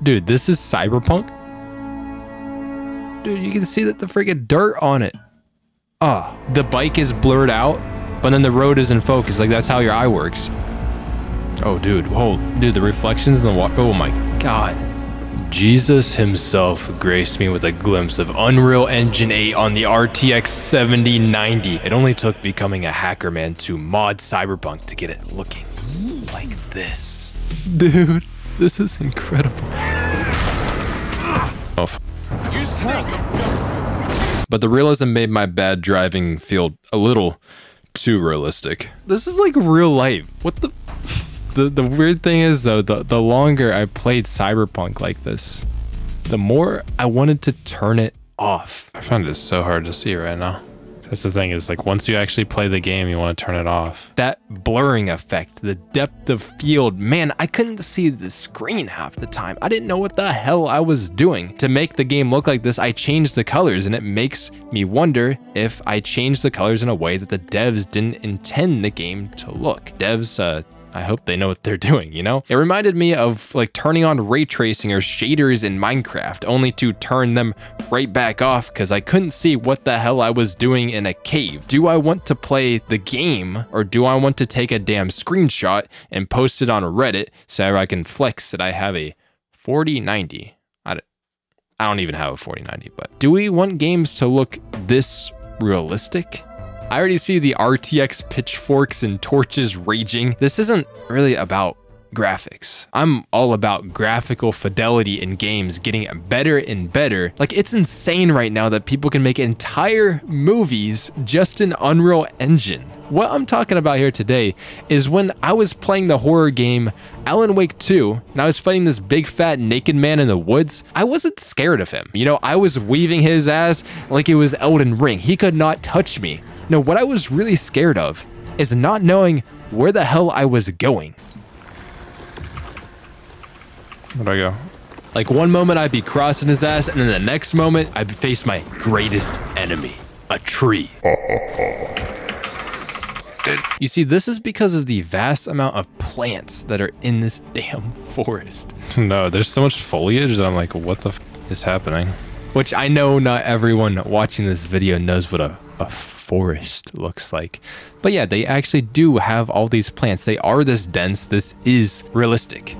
Dude, this is Cyberpunk? Dude, you can see that the freaking dirt on it. Oh, the bike is blurred out, but then the road is in focus. Like, that's how your eye works. Oh, dude. Whoa. Dude, the reflections in the water. Oh, my God. Jesus himself graced me with a glimpse of Unreal Engine 8 on the RTX 7090. It only took becoming a hacker man to mod Cyberpunk to get it looking like this. Dude, this is incredible. Oh, but the realism made my bad driving feel a little too realistic. This is like real life. What the weird thing is though, the longer I played Cyberpunk like this, the more I wanted to turn it off. I find it so hard to see right now. That's the thing, is like once you actually play the game, you want to turn it off. That blurring effect, the depth of field, man, I couldn't see the screen half the time. I didn't know what the hell I was doing. To make the game look like this, I changed the colors, and it makes me wonder if I changed the colors in a way that the devs didn't intend the game to look. Devs, I hope they know what they're doing, you know? It reminded me of like turning on ray tracing or shaders in Minecraft, only to turn them right back off because I couldn't see what the hell I was doing in a cave. Do I want to play the game, or do I want to take a damn screenshot and post it on Reddit so I can flex that I have a 4090? I don't even have a 4090, but do we want games to look this realistic? I already see the RTX pitchforks and torches raging. This isn't really about graphics. I'm all about graphical fidelity in games getting better and better. Like, it's insane right now that people can make entire movies just in Unreal Engine. What I'm talking about here today is when I was playing the horror game Alan Wake 2 and I was fighting this big fat naked man in the woods, I wasn't scared of him. You know, I was weaving his ass like it was Elden Ring. He could not touch me. No, what I was really scared of is not knowing where the hell I was going. Where'd I go? Like, one moment I'd be crossing his ass, and then the next moment I'd face my greatest enemy, a tree. You see, this is because of the vast amount of plants that are in this damn forest. No, there's so much foliage that I'm like, what the f is happening? Which I know not everyone watching this video knows what a forest looks like. But yeah, they actually do have all these plants. They are this dense. This is realistic.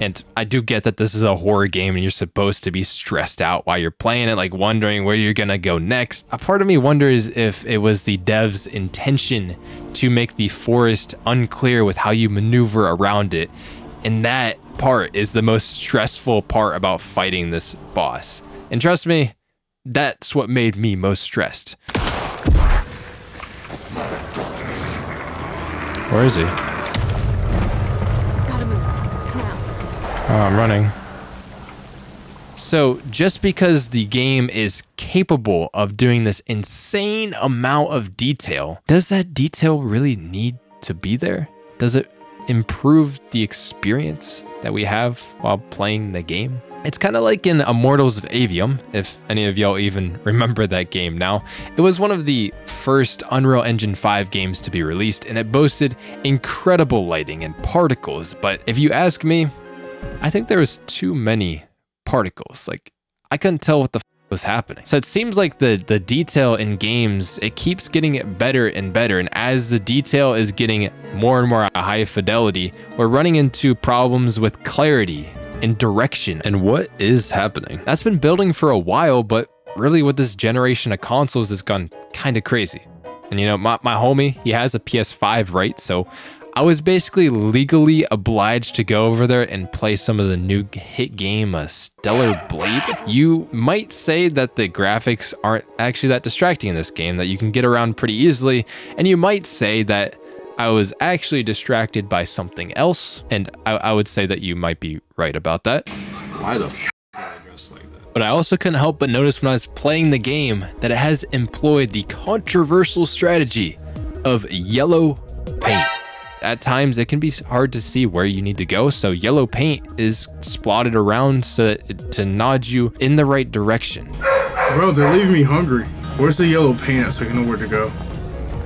And I do get that this is a horror game and you're supposed to be stressed out while you're playing it, like wondering where you're gonna go next. A part of me wonders if it was the devs' intention to make the forest unclear with how you maneuver around it. And that part is the most stressful part about fighting this boss. And trust me, that's what made me most stressed. Where is he? Gotta move now. Oh, I'm running. So just because the game is capable of doing this insane amount of detail, does that detail really need to be there? Does it improve the experience that we have while playing the game? It's kind of like in Immortals of Avium, if any of y'all even remember that game now. It was one of the first Unreal Engine 5 games to be released, and it boasted incredible lighting and particles. But if you ask me, I think there was too many particles. Like, I couldn't tell what the f was happening. So it seems like the detail in games, it keeps getting better and better. And as the detail is getting more and more high fidelity, we're running into problems with clarity and direction. And what is happening? That's been building for a while, but really with this generation of consoles, it's gone kind of crazy. And you know, my homie, he has a PS5, right? So I was basically legally obliged to go over there and play some of the new hit game, Stellar Blade. You might say that the graphics aren't actually that distracting in this game, that you can get around pretty easily. And you might say that I was actually distracted by something else, and I would say that you might be right about that. Why the f I dress like that? But I also couldn't help but notice when I was playing the game that it has employed the controversial strategy of yellow paint. At times, it can be hard to see where you need to go, so yellow paint is splotted around to nod you in the right direction. Bro, they're leaving me hungry. Where's the yellow paint at so I can know where to go?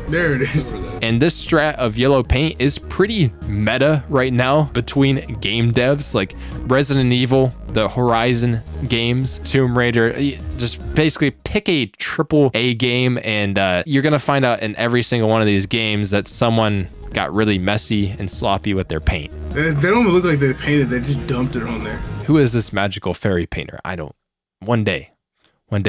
There it is. And this strat of yellow paint is pretty meta right now between game devs like Resident Evil, the Horizon games, Tomb Raider. Just basically pick a AAA game and you're gonna find out in every single one of these games that someone got really messy and sloppy with their paint. They don't even look like they painted, they just dumped it on there. Who is this magical fairy painter? I don't. One day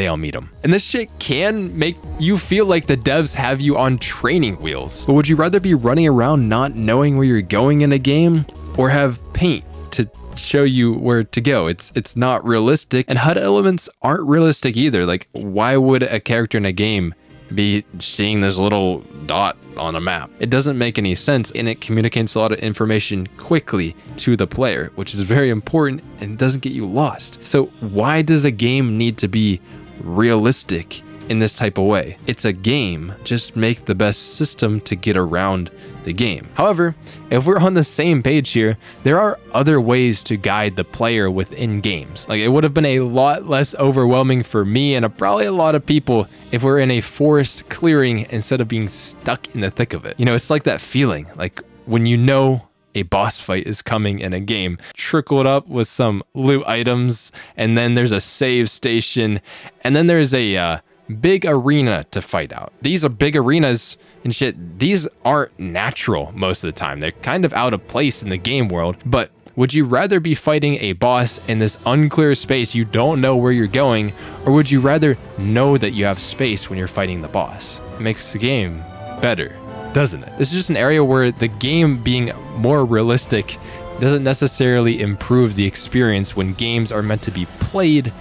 I'll meet him. And this shit can make you feel like the devs have you on training wheels. But would you rather be running around not knowing where you're going in a game, or have paint to show you where to go? It's not realistic, and HUD elements aren't realistic either. Like, why would a character in a game be seeing this little dot on a map? It doesn't make any sense, and it communicates a lot of information quickly to the player, which is very important and doesn't get you lost. So why does a game need to be realistic in this type of way? It's a game. Just make the best system to get around the game. However, if we're on the same page here, there are other ways to guide the player within games. Like, it would have been a lot less overwhelming for me and probably a lot of people if we're in a forest clearing instead of being stuck in the thick of it. You know, it's like that feeling, like when you know a boss fight is coming in a game, trickled up with some loot items, and then there's a save station, and then there's a big arena to fight out. These are big arenas and shit. These aren't natural most of the time. They're kind of out of place in the game world. But would you rather be fighting a boss in this unclear space you don't know where you're going, or would you rather know that you have space when you're fighting the boss? It makes the game better, doesn't it? This is just an area where the game being more realistic doesn't necessarily improve the experience when games are meant to be played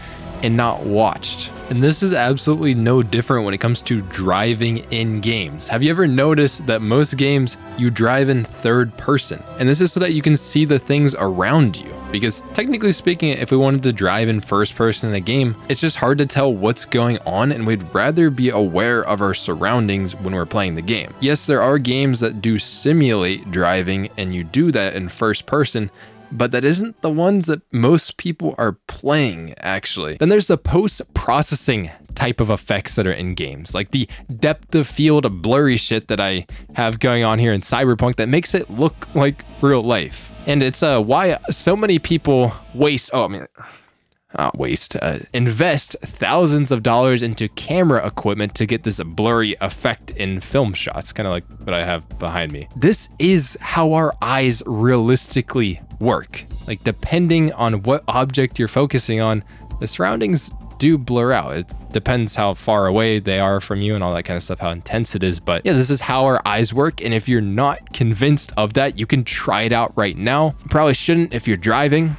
and not watched. And this is absolutely no different when it comes to driving in games. Have you ever noticed that most games you drive in third person? And this is so that you can see the things around you. Because technically speaking, if we wanted to drive in first person in a game, it's just hard to tell what's going on, and we'd rather be aware of our surroundings when we're playing the game. Yes, there are games that do simulate driving and you do that in first person, but that isn't the ones that most people are playing, actually. Then there's the post-processing type of effects that are in games, like the depth of field blurry shit that I have going on here in Cyberpunk that makes it look like real life. And it's why so many people invest thousands of dollars into camera equipment to get this blurry effect in film shots, kind of like what I have behind me. This is how our eyes realistically work. Like, depending on what object you're focusing on, the surroundings do blur out. It depends how far away they are from you and all that kind of stuff, how intense it is. But yeah, this is how our eyes work. And if you're not convinced of that, you can try it out right now. You probably shouldn't if you're driving,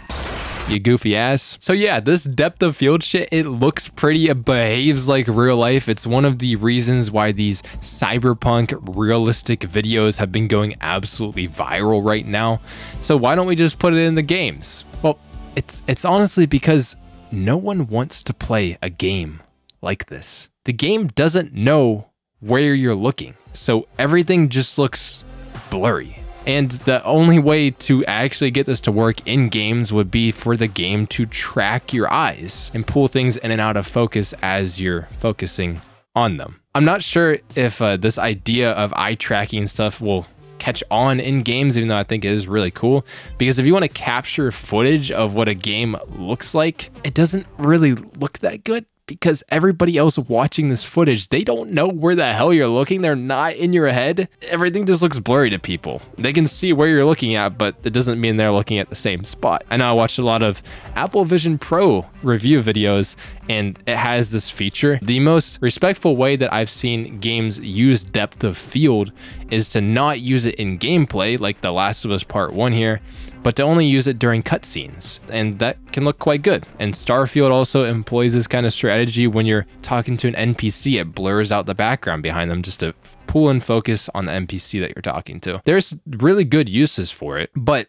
you goofy ass. So yeah, this depth of field shit, it looks pretty, it behaves like real life. It's one of the reasons why these cyberpunk realistic videos have been going absolutely viral right now. So why don't we just put it in the games? Well, it's honestly because no one wants to play a game like this. The game doesn't know where you're looking, so everything just looks blurry. And the only way to actually get this to work in games would be for the game to track your eyes and pull things in and out of focus as you're focusing on them. I'm not sure if this idea of eye tracking stuff will catch on in games, even though I think it is really cool, because if you want to capture footage of what a game looks like, it doesn't really look that good, because everybody else watching this footage, they don't know where the hell you're looking. They're not in your head. Everything just looks blurry to people. They can see where you're looking at, but it doesn't mean they're looking at the same spot. I know I watched a lot of Apple Vision Pro review videos, and it has this feature. The most respectful way that I've seen games use depth of field is to not use it in gameplay, like The Last of Us Part 1 here, but to only use it during cutscenes, and that can look quite good. And Starfield also employs this kind of strategy. When you're talking to an NPC, it blurs out the background behind them just to pull in focus on the NPC that you're talking to. There's really good uses for it, but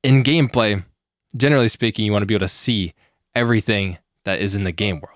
in gameplay, generally speaking, you want to be able to see everything that is in the game world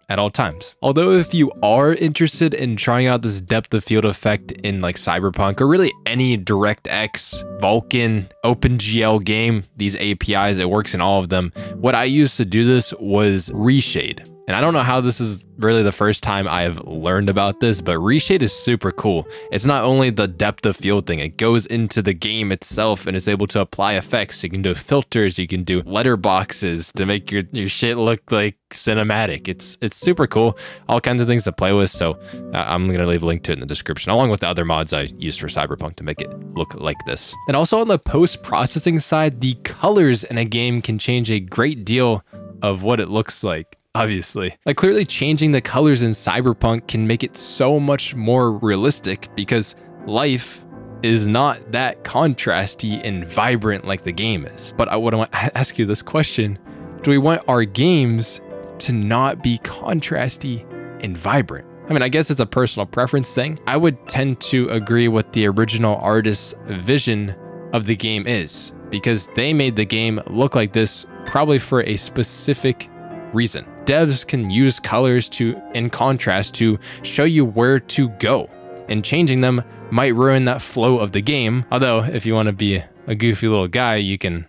at all times. Although if you are interested in trying out this depth of field effect in like Cyberpunk, or really any DirectX, Vulkan, OpenGL game, these APIs, it works in all of them. What I used to do this was reshade. And I don't know how this is really the first time I've learned about this, but reshade is super cool. It's not only the depth of field thing, it goes into the game itself and it's able to apply effects. You can do filters, you can do letterboxes to make your shit look like cinematic. It's super cool. All kinds of things to play with. So I'm going to leave a link to it in the description, along with the other mods I used for Cyberpunk to make it look like this. And also on the post-processing side, the colors in a game can change a great deal of what it looks like. Obviously, like clearly changing the colors in Cyberpunk can make it so much more realistic because life is not that contrasty and vibrant like the game is. But I would want to ask you this question. Do we want our games to not be contrasty and vibrant? I mean, I guess it's a personal preference thing. I would tend to agree with the original artist's vision of the game is, because they made the game look like this probably for a specific reason. Devs can use colors in contrast to show you where to go, and changing them might ruin that flow of the game. Although if you want to be a goofy little guy, you can f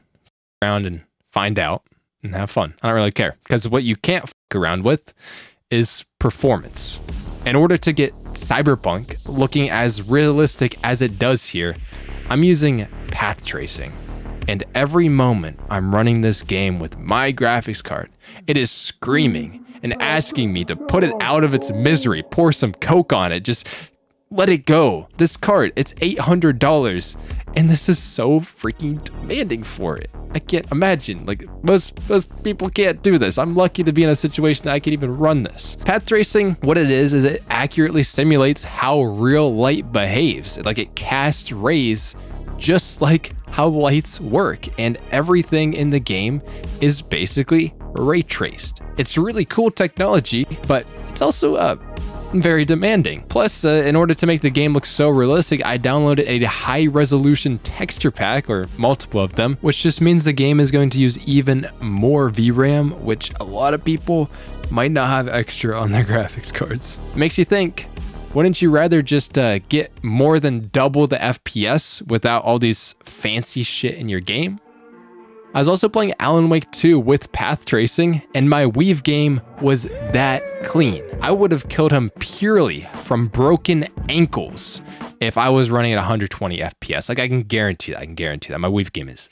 around and find out and have fun. I don't really care, because what you can't f around with is performance. In order to get Cyberpunk looking as realistic as it does here, I'm using path tracing. And every moment I'm running this game with my graphics card, it is screaming and asking me to put it out of its misery, pour some Coke on it, just let it go. This card, it's $800, and this is so freaking demanding for it. I can't imagine, like most people can't do this. I'm lucky to be in a situation that I can even run this. Path tracing, what it is it accurately simulates how real light behaves. Like it casts rays just like how lights work, and everything in the game is basically ray traced. It's really cool technology, but it's also very demanding. Plus, in order to make the game look so realistic, I downloaded a high resolution texture pack, or multiple of them, which just means the game is going to use even more VRAM, which a lot of people might not have extra on their graphics cards. It makes you think, wouldn't you rather just get more than double the FPS without all these fancy shit in your game? I was also playing Alan Wake 2 with path tracing, and my weave game was that clean. I would have killed him purely from broken ankles if I was running at 120 FPS. Like I can guarantee that. My weave game is.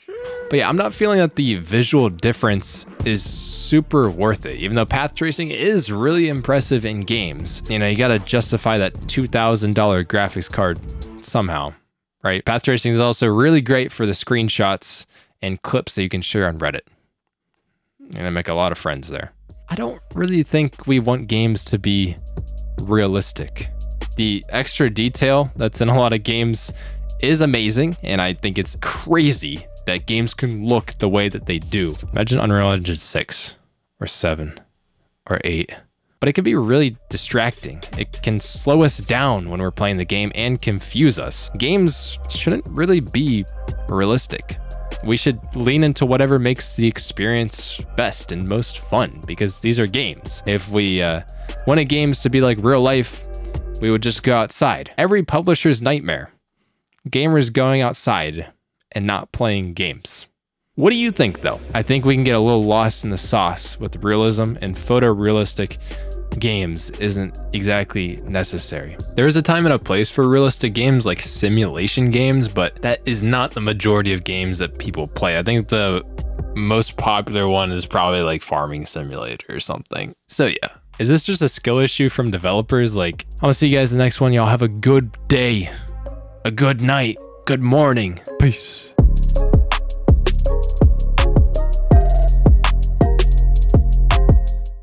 But yeah, I'm not feeling that the visual difference is super worth it, even though path tracing is really impressive in games. You know, you gotta justify that $2,000 graphics card somehow, right? Path tracing is also really great for the screenshots and clips that you can share on Reddit. And I make a lot of friends there. I don't really think we want games to be realistic. The extra detail that's in a lot of games is amazing, and I think it's crazy that games can look the way that they do. Imagine Unreal Engine 6 or 7 or 8. But it can be really distracting. It can slow us down when we're playing the game and confuse us. Games shouldn't really be realistic. We should lean into whatever makes the experience best and most fun, because these are games. If we wanted games to be like real life, we would just go outside. Every publisher's nightmare. Gamers going outside and not playing games. What do you think though? I think we can get a little lost in the sauce with realism, and photorealistic games isn't exactly necessary. There is a time and a place for realistic games like simulation games, but that is not the majority of games that people play. I think the most popular one is probably like Farming Simulator or something. So yeah, is this just a skill issue from developers? Like, I'll see you guys in the next one. Y'all have a good day, a good night, good morning. Peace.